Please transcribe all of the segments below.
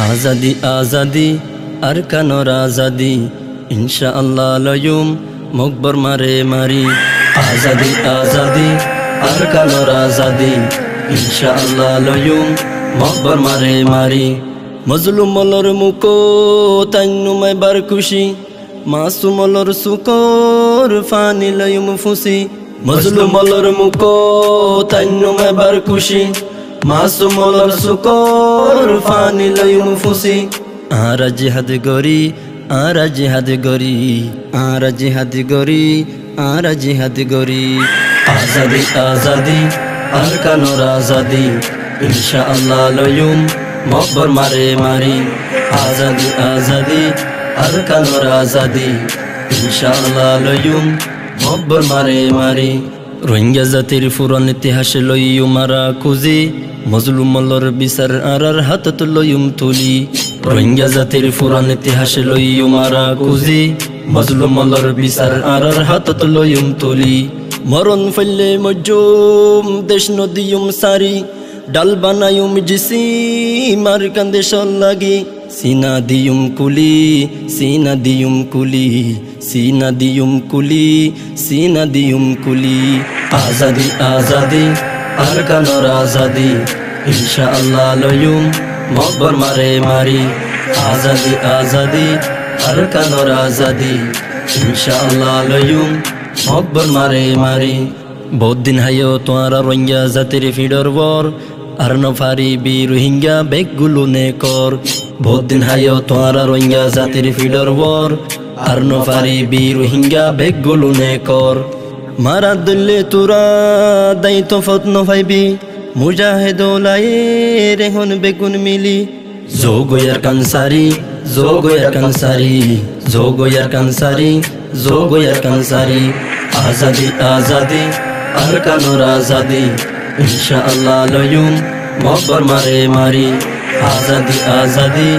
আজাদি আজাদি আরকানোর আজাদি ইনশাআল্লাহ লয়ুম মকবর মারে মারি আজাদি আজাদি আরকানোর আজাদি ইনশাআল্লাহ লয়ুম মকবর মারে মারি মজলুমলর মুকো তাইনুমাই বার খুশি মাসুমলর সুকর ফানি লয়ুম ফুসি মজলুমলর মুকো তাইনুমাই বার খুশি মাসুমলর সুকর ফানি লয়ুম ফুসি আরা জিহাদ গরি আরা জিহাদ গরি আরা জিহাদ গরি আরা জিহাদ গরি আজাদি আজাদি আরকানোর আজাদি ইনশাআল্লাহ লয়ুম মকবর মারে মারি আজাদি আজাদি আরকানোর আজাদি ইনশাআল্লাহ লয়ুম মকবর মারে মারি রোহিঙ্গা জাতির পুরান ইতিহাস লইয়ুম মারা খুঁজি মজলুমলর বিচার আরার হাতত লইয়ুম তুলি রোহিঙ্গা জাতির পুরান ইতিহাস লইয়ুম মারা খুঁজি মজলুমলর বিচার আরার হাতত লইয়ুম তুলি মরণ ফেললে মজুম দেশ নদীয়ুম সারি ডাল বানায়ুম জিসি মার কান্দে সল লাগি সিনা দিয়ুম কুলি সিনা দিয়ুম কুলি সিনা দিয়ুম কুলি সিনা দিয়ুম কুলি আজাদি আজাদি আরকানোর আজাদি ইনশাআল্লাহ লয়ুম মকবর মারে মারি আজাদি আজাদি আরকানোর আজাদি ইনশাআল্লাহ লয়ুম মকবর মারে মারি বহুত দিন হাইও তোয়ারা রোহিঙ্গা জাতির ফিডর বর আর নফারি বি রোহিঙ্গা বেগগুলো নে কর বহুত দিন হাইও তোয়ারা রোহিঙ্গা জাতির ফিডর বর আর নফারি বি রোহিঙ্গা বেগগুলো নে কর মারা দিল্লে তোরা দায়িত্ব ফত নফাইবি মুজাহেদোলায়ে রেহন বেগুন মিলি যোগয়ার কানসারি যোগয়ার কানসারি যোগয়ার কানসারি যোগয়ার কানসারি আজাদি আজাদি আরকানোর আজাদি ইনশাআল্লাহ লয়ুম মকবর মারে মারি আজাদি আজাদি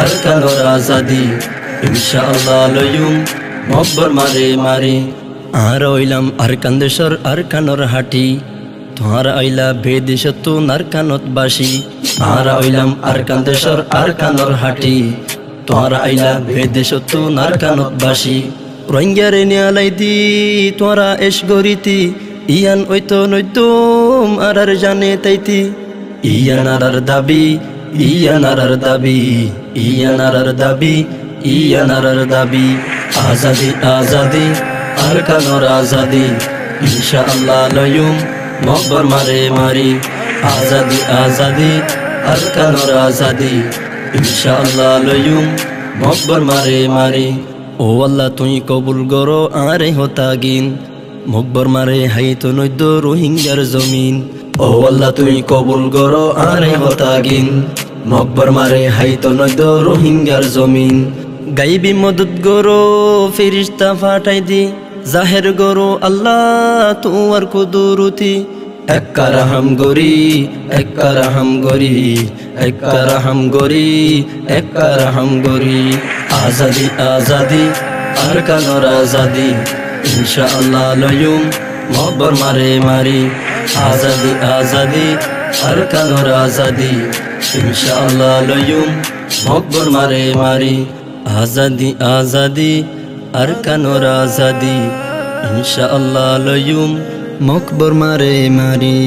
আরকানোর আজাদি ইনশাআল্লাহ লয়ুম মকবর মারে মারি আর ওইলাম আরকান্দেশ্বর আরকানোর হাটি তোমার আইলা বেদেশত নারকানত বাসি আর ওইলাম আরকান্দেশ্বর আরকানোর হাটি তোমার আইলা বেদেশত নারকানত বাসি রোহিঙ্গারে নিয়ালাই দি তোরা এস গরিতি ইয়ান ওইতো নৈতুম আরার জানে তাইতি ইয়ান আরার দাবি ইয়ান আরার দাবি ইয়ান আরার দাবি ইয়ান আরার দাবি আজাদি আজাদি আরকানোর আজাদি ইনশাআল্লাহ লয়ুম মকবর মারে মারি আজাদি আজাদি আরকানোর আজাদি ইনশাআল্লাহ লয়ুম মকবর মারে মারি ও আল্লাহ তুই কবুল গরো আরে হতাগিন মকবর মারে হাইতো নৈদ্য রোহিঙ্গার জমিন ও আল্লাহ তুই কবুল গরো আরে হতাগিন মকবর মারে হাইতো নৈদ্য রোহিঙ্গার জমিন গাইবি মদত গরো ফেরিস্তা ফাটাই দি জাহের গরো আল্লাহ তোমার কুদরতি এক্কা রহম গরি এক্কা রহম গরি এক্কা রহম গরি এক্কা রহম গরি আজাদি আজাদি আরকানোর আজাদি ইনশাআল্লাহ লয়ুম মকবর মারে মারি আজাদি আজাদি আরকানোর আজাদি ইনশাআল্লাহ লয়ুম মকবর মারে মারি আজাদি আজাদি আরকানোর আজাদি ইনশাআল্লাহ লয়ুম মকবর মারে মারি।